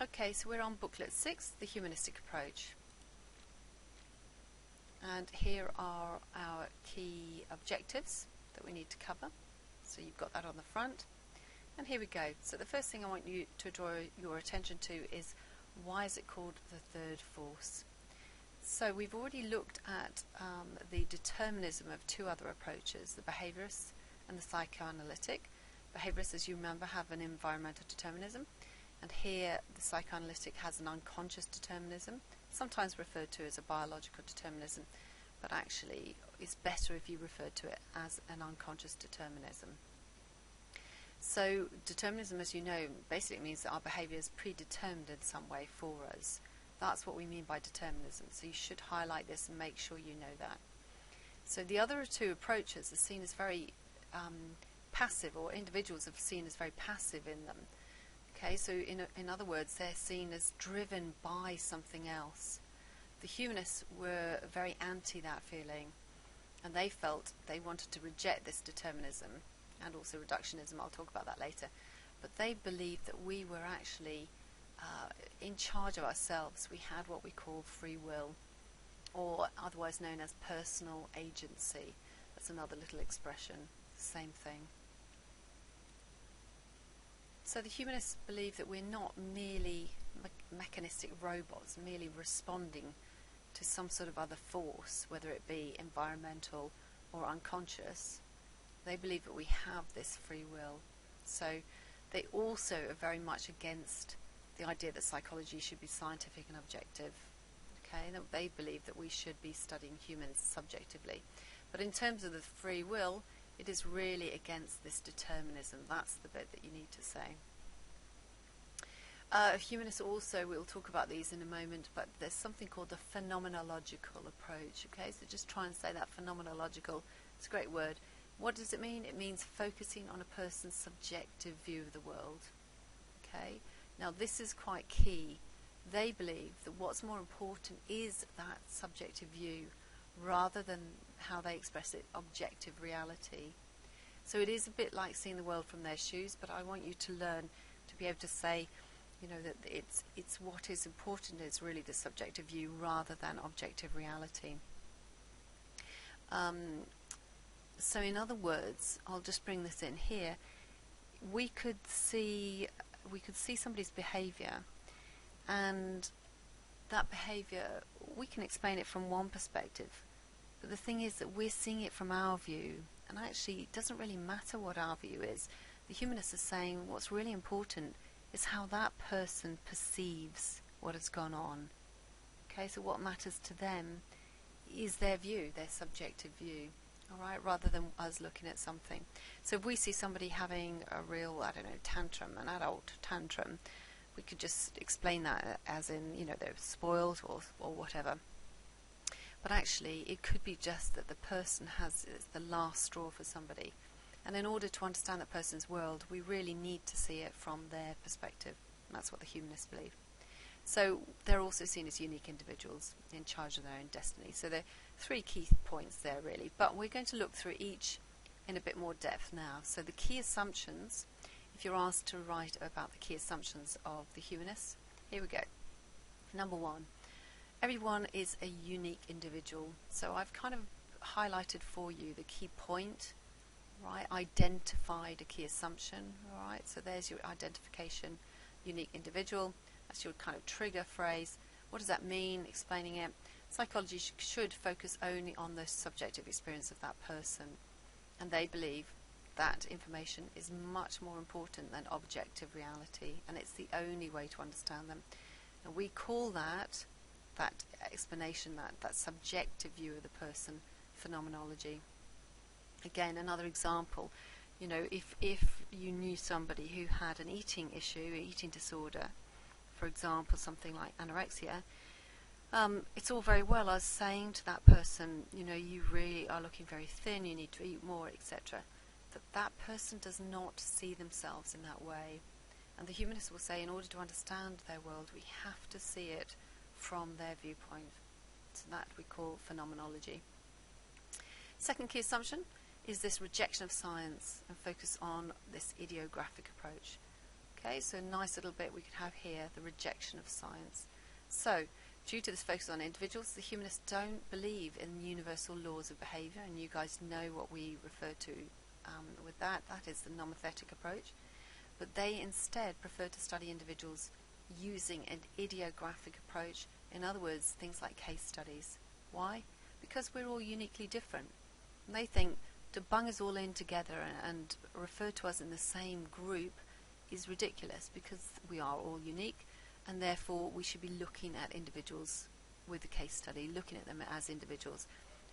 Okay, so we're on booklet 6, the humanistic approach. And here are our key objectives that we need to cover. So you've got that on the front. And here we go. So the first thing I want you to draw your attention to is, why is it called the third force? So we've already looked at the determinism of two other approaches, the behaviourist and the psychoanalytic. Behaviourists, as you remember, have an environmental determinism, and here the psychoanalytic has an unconscious determinism, sometimes referred to as a biological determinism, but actually it's better if you refer to it as an unconscious determinism. So determinism, as you know, basically means that our behaviour is predetermined in some way for us. That's what we mean by determinism, so you should highlight this and make sure you know that. So the other two approaches are seen as very passive, or individuals are seen as very passive in them. Okay, so in other words, they're seen as driven by something else. The humanists were very anti that feeling, and they felt they wanted to reject this determinism and also reductionism. I'll talk about that later. But they believed that we were actually in charge of ourselves. We had what we call free will, or otherwise known as personal agency. That's another little expression, same thing. So the humanists believe that we're not merely mechanistic robots, merely responding to some sort of other force, whether it be environmental or unconscious. They believe that we have this free will. So they also are very much against the idea that psychology should be scientific and objective. Okay, they believe that we should be studying humans subjectively. But in terms of the free will, it is really against this determinism. That's the bit that you need to say. Humanists also, we'll talk about these in a moment, but there's something called the phenomenological approach. Okay, so just try and say that, phenomenological. It's a great word. What does it mean? It means focusing on a person's subjective view of the world. Okay, now this is quite key. They believe that what's more important is that subjective view, rather than how they express it, objective reality. So it is a bit like seeing the world from their shoes, but I want you to learn to be able to say, you know, that it's what is important is really the subjective view rather than objective reality. So in other words, I'll just bring this in here. We could see somebody's behaviour, and that behaviour, we can explain it from one perspective. But the thing is that we're seeing it from our view, and actually it doesn't really matter what our view is. The humanists are saying what's really important is how that person perceives what has gone on. Okay, so what matters to them is their view, their subjective view, all right, rather than us looking at something. So if we see somebody having a real, I don't know, tantrum, an adult tantrum, we could just explain that as in, you know, they're spoiled or whatever. But actually, it could be just that the person it's the last straw for somebody. And in order to understand that person's world, we really need to see it from their perspective. And that's what the humanists believe. So they're also seen as unique individuals in charge of their own destiny. So there are three key points there, really. But we're going to look through each in a bit more depth now. So the key assumptions, if you're asked to write about the key assumptions of the humanists, here we go. Number one. Everyone is a unique individual. So I've kind of highlighted for you the key point, right? Identified a key assumption, all right? So there's your identification, unique individual. That's your kind of trigger phrase. What does that mean? Explaining it. Psychology should focus only on the subjective experience of that person. And they believe that information is much more important than objective reality. And it's the only way to understand them. And we call that explanation, that subjective view of the person, phenomenology. Again, another example, you know, if you knew somebody who had an eating issue, eating disorder, for example, something like anorexia, it's all very well us saying to that person, you know, you really are looking very thin, you need to eat more, etc. That person does not see themselves in that way. And the humanists will say, in order to understand their world, we have to see it from their viewpoint. So that we call phenomenology. Second key assumption is this rejection of science and focus on this ideographic approach. Okay, so a nice little bit we could have here, the rejection of science. So, due to this focus on individuals, the humanists don't believe in universal laws of behaviour, and you guys know what we refer to with that. That is the nomothetic approach. But they instead prefer to study individuals using an ideographic approach. In other words, things like case studies. Why? Because we're all uniquely different. And they think to bung us all in together and refer to us in the same group is ridiculous, because we are all unique, and therefore we should be looking at individuals with a case study, looking at them as individuals,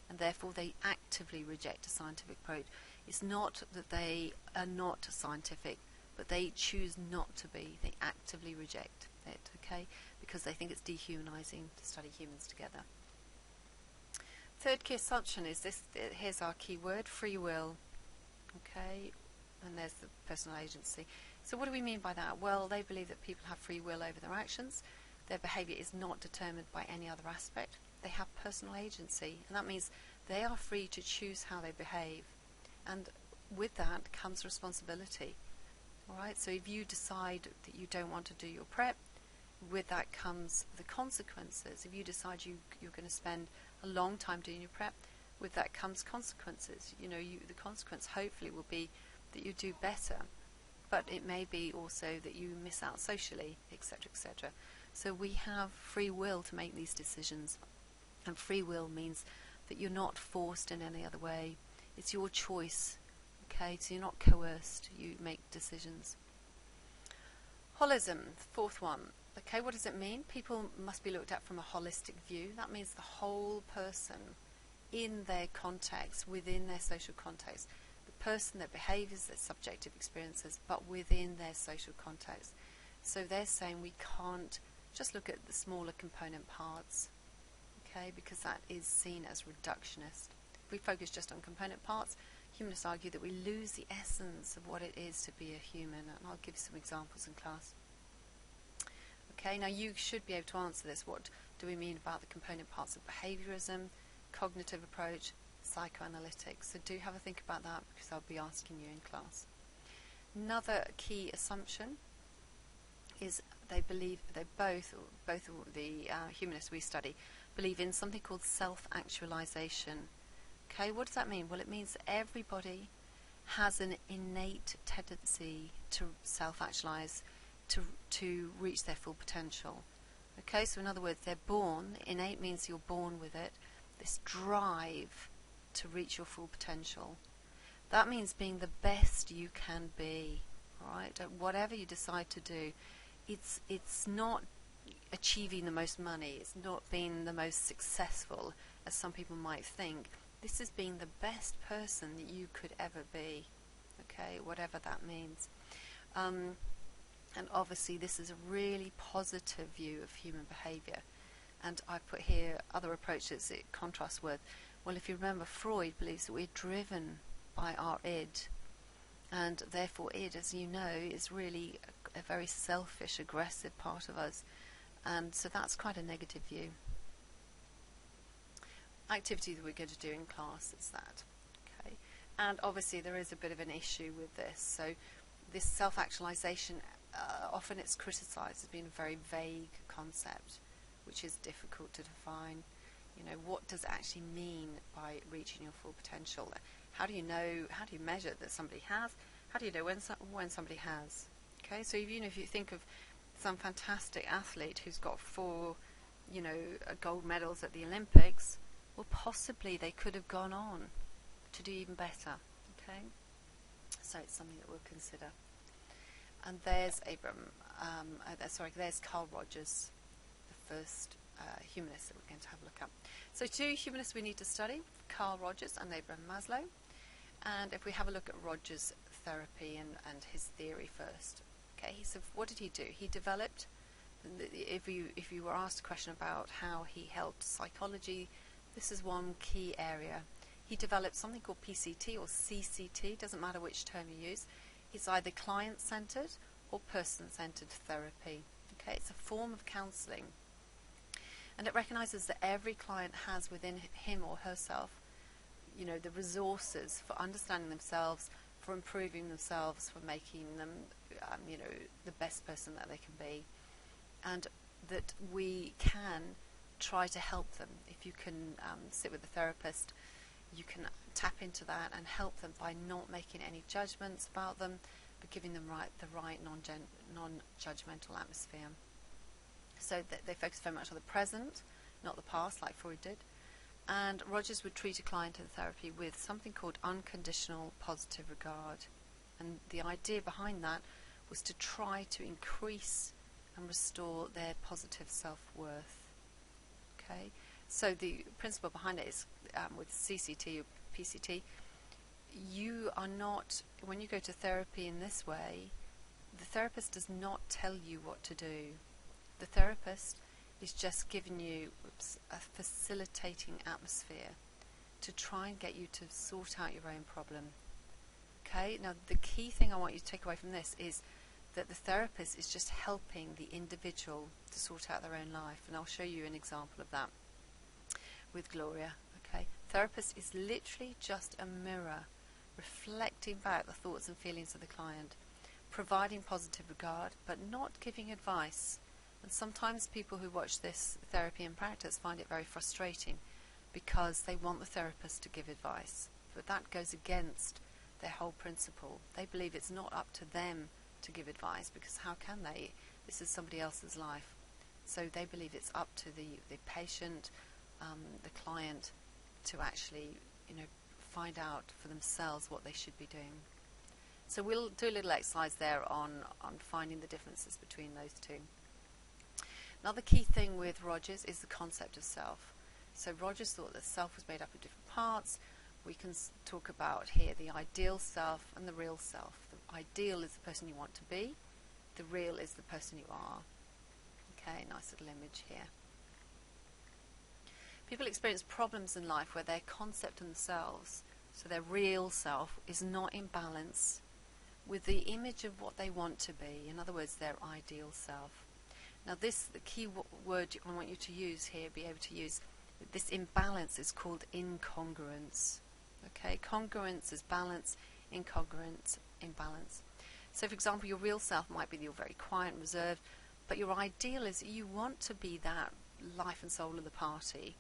and therefore they actively reject a scientific approach. It's not that they are not scientific, but they choose not to be. They actively reject it, okay, because they think it's dehumanizing to study humans together. Third key assumption is this. Here's our key word: free will. Okay, and there's the personal agency. So what do we mean by that? Well, they believe that people have free will over their actions. Their behaviour is not determined by any other aspect. They have personal agency, and that means they are free to choose how they behave. And with that comes responsibility. All right, so if you decide that you don't want to do your prep, with that comes the consequences. If you decide you're going to spend a long time doing your prep, with that comes consequences. You know, the consequence hopefully will be that you do better, but it may be also that you miss out socially, etc., etc. So we have free will to make these decisions, and free will means that you're not forced in any other way. It's your choice. Okay, so you're not coerced, you make decisions. Holism, fourth one. Okay, what does it mean? People must be looked at from a holistic view. That means the whole person in their context, within their social context. The person, their behaviours, their subjective experiences, but within their social context. So they're saying we can't just look at the smaller component parts, okay, because that is seen as reductionist. If we focus just on component parts, humanists argue that we lose the essence of what it is to be a human, and I'll give you some examples in class. Okay, now you should be able to answer this. What do we mean about the component parts of behaviourism, cognitive approach, psychoanalytics? So do have a think about that, because I'll be asking you in class. Another key assumption is they believe, they both the humanists we study believe in something called self-actualization. Okay, what does that mean? Well, it means that everybody has an innate tendency to self-actualize, to reach their full potential. Okay, so in other words, they're born, innate means you're born with it, this drive to reach your full potential. That means being the best you can be, alright? Whatever you decide to do, it's not achieving the most money, it's not being the most successful, as some people might think. This is being the best person that you could ever be, okay, whatever that means. And obviously this is a really positive view of human behaviour. And I put here other approaches it contrasts with. Well, if you remember, Freud believes that we're driven by our id, and therefore id, as you know, is really a very selfish, aggressive part of us, and so that's quite a negative view. Activity that we're going to do in class is that. Okay, and obviously there is a bit of an issue with this. So this self-actualization, often it's criticised as being a very vague concept, which is difficult to define. You know, what does it actually mean by reaching your full potential? How do you know, how do you measure that somebody has? How do you know when somebody has? Okay, so even if you think of some fantastic athlete who's got 4, gold medals at the Olympics, well, possibly they could have gone on to do even better. Okay, so it's something that we'll consider. And there's there's Carl Rogers, the first humanist that we're going to have a look at. So 2 humanists we need to study, Carl Rogers and Abraham Maslow. And if we have a look at Rogers' therapy and his theory first. Okay, so what did he do? He developed, if you were asked a question about how he helped psychology, this is one key area. He developed something called PCT or CCT, doesn't matter which term you use. It's either client-centered or person-centered therapy. Okay, it's a form of counseling. And it recognizes that every client has within him or herself, the resources for understanding themselves, for improving themselves, for making them, the best person that they can be, and that we can try to help them. If you can sit with a therapist, you can tap into that and help them by not making any judgments about them, but giving them the right non-judgmental atmosphere. So that they focus very much on the present, not the past, like Freud did. And Rogers would treat a client in therapy with something called unconditional positive regard. And the idea behind that was to try to increase and restore their positive self-worth. Okay, so the principle behind it is with CCT or PCT, you are not, when you go to therapy in this way, the therapist does not tell you what to do. The therapist is just giving you a facilitating atmosphere to try and get you to sort out your own problem. Okay, now the key thing I want you to take away from this is that the therapist is just helping the individual to sort out their own life, and I'll show you an example of that with Gloria. Okay, therapist is literally just a mirror reflecting back the thoughts and feelings of the client, providing positive regard but not giving advice. And sometimes people who watch this therapy in practice find it very frustrating because they want the therapist to give advice, but that goes against their whole principle. They believe it's not up to them to give advice, because how can they? This is somebody else's life. So they believe it's up to the patient, the client, to actually find out for themselves what they should be doing. So we'll do a little exercise there on finding the differences between those two. Another key thing with Rogers is the concept of self. So Rogers thought that self was made up of different parts. We can talk about here the ideal self and the real self. The ideal is the person you want to be. The real is the person you are. Okay, nice little image here. People experience problems in life where their concept of themselves, so their real self, is not in balance with the image of what they want to be. In other words, their ideal self. Now the key word I want you to use here, be able to use, this imbalance is called incongruence. Okay, congruence is balance, incongruence, imbalance. So for example, your real self might be that you're very quiet and reserved, but your ideal is you want to be that life and soul of the party.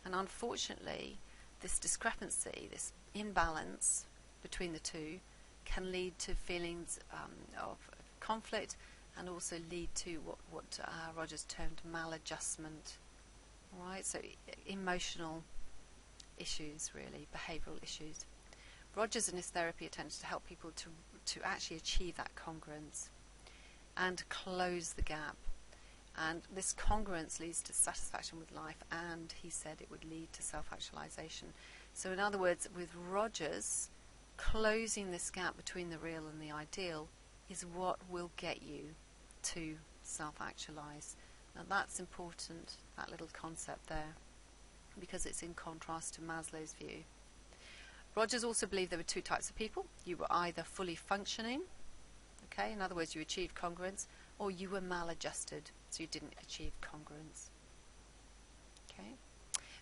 And unfortunately, this discrepancy, this imbalance between the two, can lead to feelings of conflict, and also lead to what Rogers termed maladjustment. All right, so emotional issues, really, behavioural issues. Rogers in his therapy attempted to help people to actually achieve that congruence and close the gap. And this congruence leads to satisfaction with life, and he said it would lead to self-actualization. So in other words, with Rogers, closing this gap between the real and the ideal is what will get you to self-actualize. Now that's important, that little concept there, because it's in contrast to Maslow's view. Rogers also believed there were two types of people. You were either fully functioning, okay, in other words, you achieved congruence, or you were maladjusted, so you didn't achieve congruence. Okay,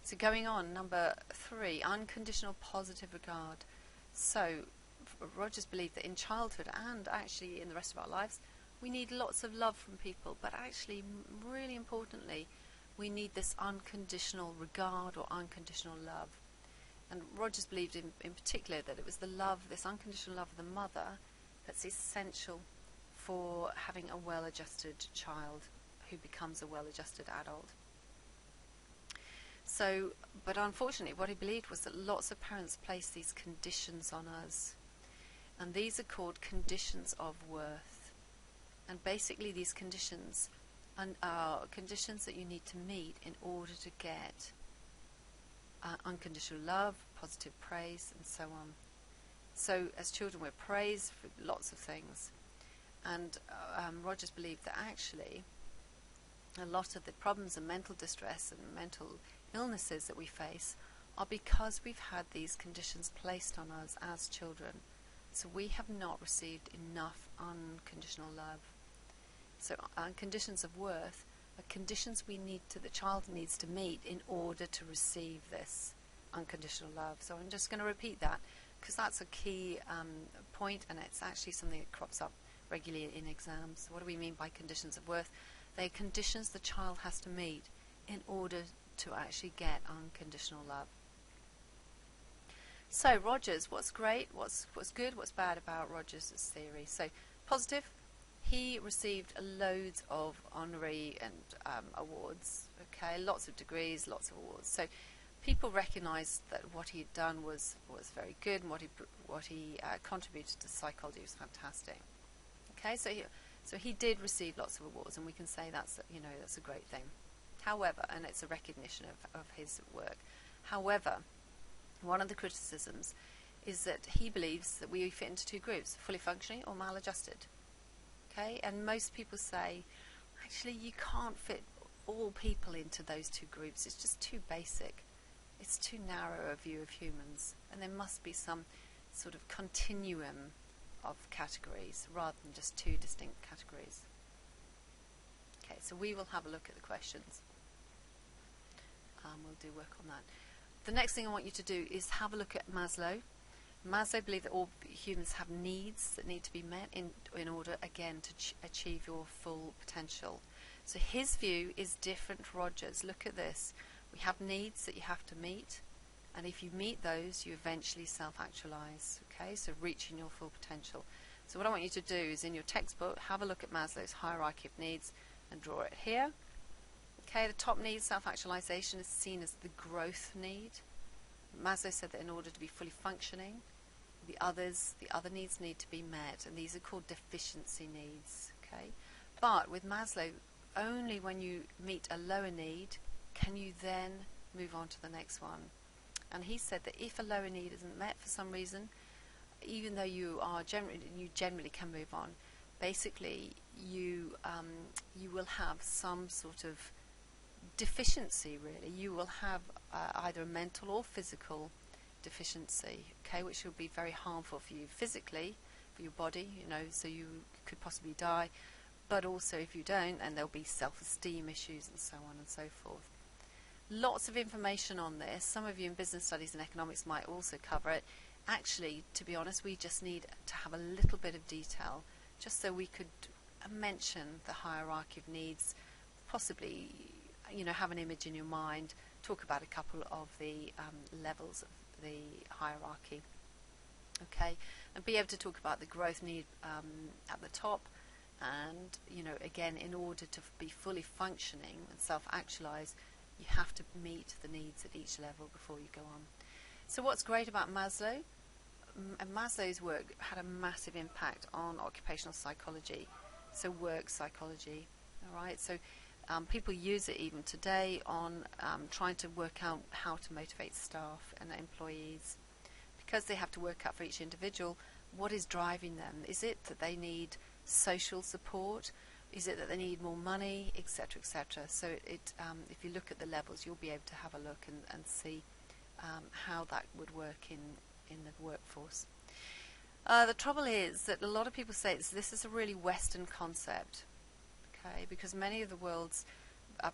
so going on, number 3, unconditional positive regard. So Rogers believed that in childhood and actually in the rest of our lives, we need lots of love from people, but actually, really importantly, we need this unconditional regard or unconditional love. And Rogers believed in particular that it was the love, this unconditional love of the mother, that's essential for having a well-adjusted child who becomes a well-adjusted adult. So, but unfortunately, what he believed was that lots of parents place these conditions on us, and these are called conditions of worth. And basically, these conditions are conditions that you need to meet in order to get unconditional love, positive praise, and so on. So, as children, we're praised for lots of things. And Rogers believed that actually a lot of the problems and mental distress and mental illnesses that we face are because we've had these conditions placed on us as children. So we have not received enough unconditional love. So conditions of worth are conditions the child needs to meet in order to receive this unconditional love. So I'm just going to repeat that. because that's a key point, and it's actually something that crops up regularly in exams. What do we mean by conditions of worth? They're conditions the child has to meet in order to actually get unconditional love. So Rogers, what's great, what's good, what's bad about Rogers' theory? So positive, he received loads of honorary and awards, okay, lots of degrees, lots of awards. So people recognised that what he'd done was very good, and what he contributed to psychology was fantastic. Okay, so he did receive lots of awards, and we can say that's a great thing. However, and it's a recognition of his work. However, one of the criticisms is that he believes that we fit into two groups: fully functioning or maladjusted. Okay, and most people say, actually, you can't fit all people into those two groups. It's just too basic. It's too narrow a view of humans, and there must be some sort of continuum of categories rather than just two distinct categories. Okay, so we will have a look at the questions. We'll do work on that. The next thing I want you to do is have a look at Maslow. Maslow believed that all humans have needs that need to be met in order, again, to achieve your full potential. So his view is different to Rogers. Look at this. We have needs that you have to meet, and if you meet those, you eventually self-actualize. Okay, so reaching your full potential. So what I want you to do is, in your textbook, have a look at Maslow's hierarchy of needs and draw it here. Okay, the top need, self-actualization, is seen as the growth need. Maslow said that in order to be fully functioning, the other needs need to be met, and these are called deficiency needs. Okay, but with Maslow, only when you meet a lower need can you then move on to the next one. And he said that if a lower need isn't met for some reason, even though you generally can move on, basically you will have some sort of deficiency, really. You will have either a mental or physical deficiency, okay, which will be very harmful for you physically, for your body, so you could possibly die, but also if you don't, and there'll be self-esteem issues and so on and so forth. Lots of information on this. Some of you in business studies and economics might also cover it. Actually, to be honest, we just need to have a little bit of detail, just so we could mention the hierarchy of needs, possibly have an image in your mind, talk about a couple of the levels of the hierarchy, okay, and be able to talk about the growth need at the top, and again, in order to be fully functioning and self-actualize, you have to meet the needs at each level before you go on. So what's great about Maslow? Maslow's work had a massive impact on occupational psychology, so work psychology, all right, so people use it even today on trying to work out how to motivate staff and employees, because they have to work out for each individual what is driving them. Is it that they need social support? Is it that they need more money, etc., etc.? So if you look at the levels, you'll be able to have a look and see how that would work in the workforce. The trouble is that a lot of people say this is a really Western concept. Okay, because many of the world's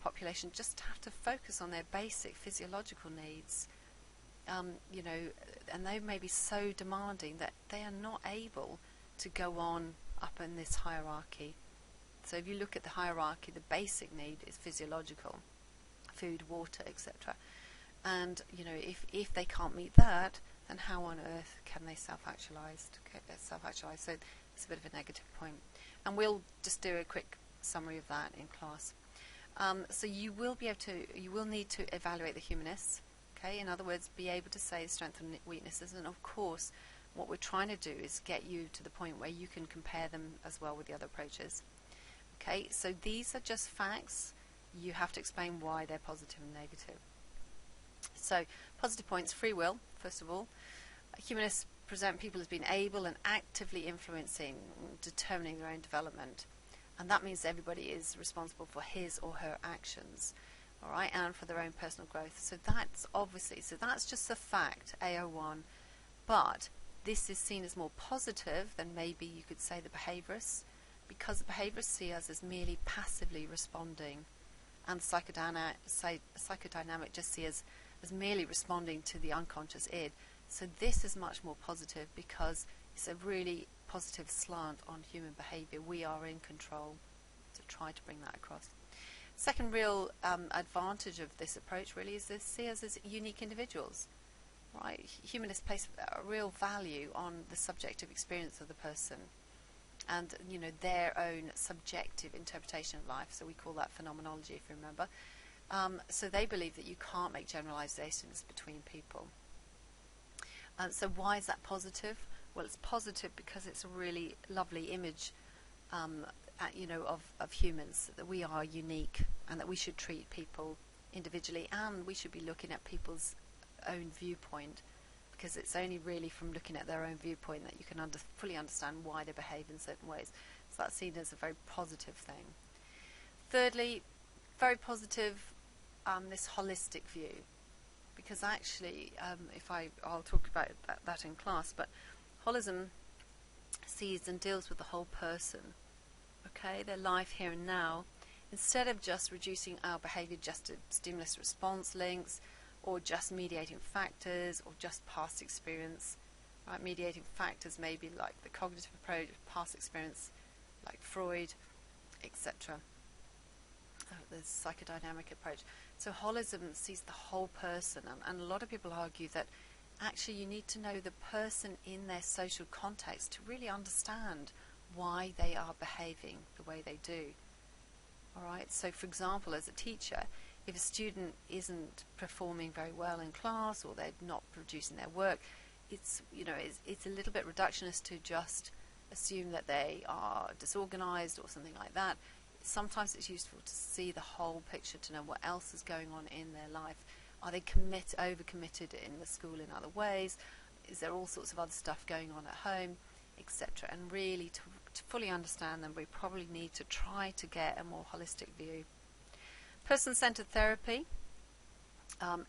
population just have to focus on their basic physiological needs, and they may be so demanding that they are not able to go on up in this hierarchy. So if you look at the hierarchy, the basic need is physiological, food, water, etc. And if they can't meet that, then how on earth can they self-actualize? So it's a bit of a negative point, and we'll just do a quick summary of that in class. So you will need to evaluate the humanists. Okay, in other words, be able to say strengths and weaknesses, and of course, what we're trying to do is get you to the point where you can compare them as well with the other approaches. Okay, so these are just facts. You have to explain why they're positive and negative. So, positive points: free will, first of all. Humanists present people as being able and actively influencing, determining their own development. And that means everybody is responsible for his or her actions, all right, and for their own personal growth. So that's just a fact, AO1. But this is seen as more positive than maybe you could say the behaviourists, because the behaviourists see us as merely passively responding, and psychodynamic just see us as merely responding to the unconscious id. So this is much more positive because it's a really positive slant on human behaviour. We are in control, to try to bring that across. Second real advantage of this approach really is to see us as unique individuals. Right? Humanists place a real value on the subjective experience of the person and, you know, their own subjective interpretation of life. So we call that phenomenology, if you remember. So they believe that you can't make generalizations between people. So why is that positive? Well, it's positive because it's a really lovely image, you know, of humans, that we are unique and that we should treat people individually, and we should be looking at people's own viewpoint, because it's only really from looking at their own viewpoint that you can fully understand why they behave in certain ways. So that's seen as a very positive thing. Thirdly, very positive, this holistic view, because actually, I'll talk about that in class, but holism sees and deals with the whole person, okay, their life here and now, instead of just reducing our behaviour just to stimulus-response links, or just mediating factors, or just past experience. Right? Mediating factors may be like the cognitive approach, past experience, like Freud, etc. The psychodynamic approach. So holism sees the whole person, and a lot of people argue that actually you need to know the person in their social context to really understand why they are behaving the way they do. All right. So, for example, as a teacher, if a student isn't performing very well in class, or they're not producing their work, it's a little bit reductionist to just assume that they are disorganized or something like that. Sometimes it's useful to see the whole picture, to know what else is going on in their life. Are they overcommitted in the school in other ways? Is there all sorts of other stuff going on at home, etc.? And really, to fully understand them, we probably need to try to get a more holistic view. Person-centered therapy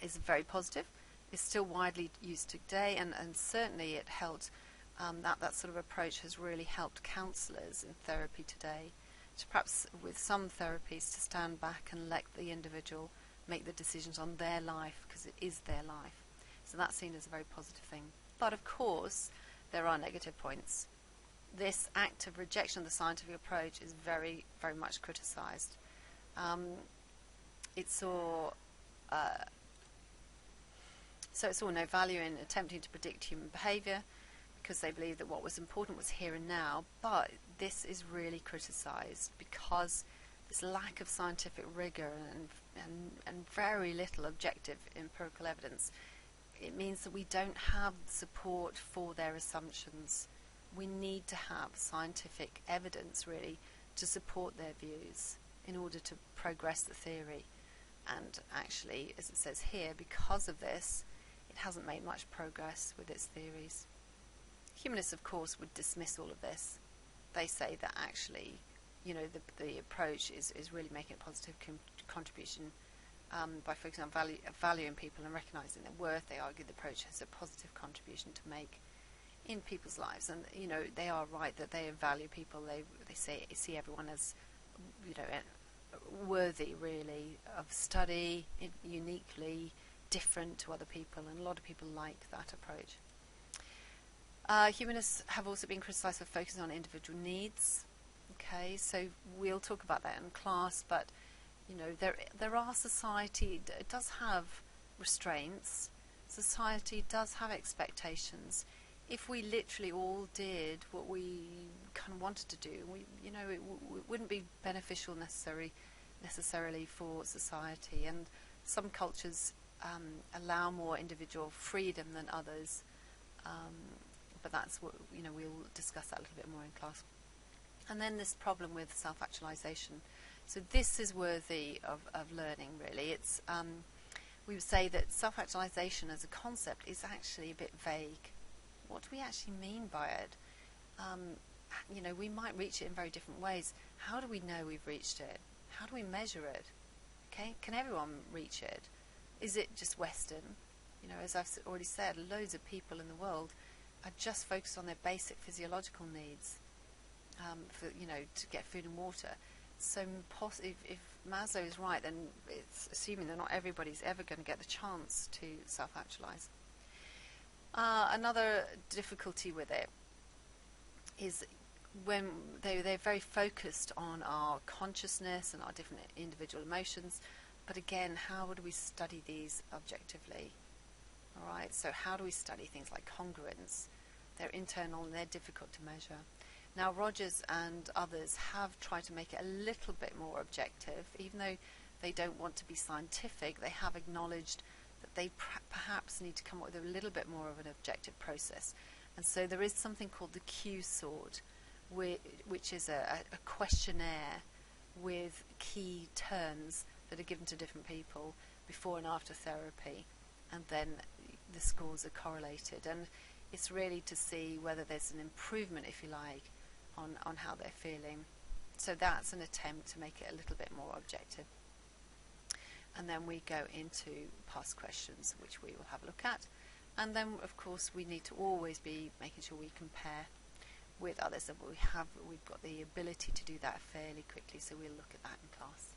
is very positive. It's still widely used today, and certainly it helped. That sort of approach has really helped counsellors in therapy today, to perhaps with some therapies to stand back and let the individual make the decisions on their life, because it is their life. So that's seen as a very positive thing. But of course, there are negative points. This active rejection of the scientific approach is very, very much criticised. It saw no value in attempting to predict human behaviour, because they believed that what was important was here and now. But this is really criticised because this lack of scientific rigour and very little objective empirical evidence. It means that we don't have support for their assumptions. We need to have scientific evidence really to support their views in order to progress the theory. And actually, as it says here, because of this, it hasn't made much progress with its theories. Humanists, of course, would dismiss all of this. They say that actually, you know, the approach is really making a positive contribution by focusing on valuing people and recognising their worth. They argue the approach has a positive contribution to make in people's lives, and you know they are right that they value people. They see everyone as, you know, worthy really of study, uniquely different to other people, and a lot of people like that approach. Humanists have also been criticised for focusing on individual needs. Okay, so we'll talk about that in class, but you know there are it does have restraints. Society does have expectations. If we literally all did what we kind of wanted to do, it wouldn't be beneficial necessarily for society. And some cultures allow more individual freedom than others, but that's what we'll discuss that a little bit more in class. And then this problem with self-actualization. So this is worthy of learning, really. It's we would say that self-actualization as a concept is actually a bit vague. What do we actually mean by it? We might reach it in very different ways. How do we know we've reached it? How do we measure it? Okay, can everyone reach it? Is it just Western? As I've already said, loads of people in the world are just focused on their basic physiological needs to get food and water. So if Maslow is right, then it's assuming that not everybody's ever going to get the chance to self-actualize. Another difficulty with it is when they're very focused on our consciousness and our different individual emotions. But again, how would we study these objectively? All right, so how do we study things like congruence? They're internal and they're difficult to measure. Now, Rogers and others have tried to make it a little bit more objective. Even though they don't want to be scientific, they have acknowledged that they perhaps need to come up with a little bit more of an objective process. And so there is something called the Q sword, which is a questionnaire with key terms that are given to different people before and after therapy, and then the scores are correlated, and it's really to see whether there's an improvement, if you like, on how they're feeling. So that's an attempt to make it a little bit more objective. And then we go into past questions, which we will have a look at. And then, of course, we need to always be making sure we compare with others, and we've got the ability to do that fairly quickly, so we'll look at that in class.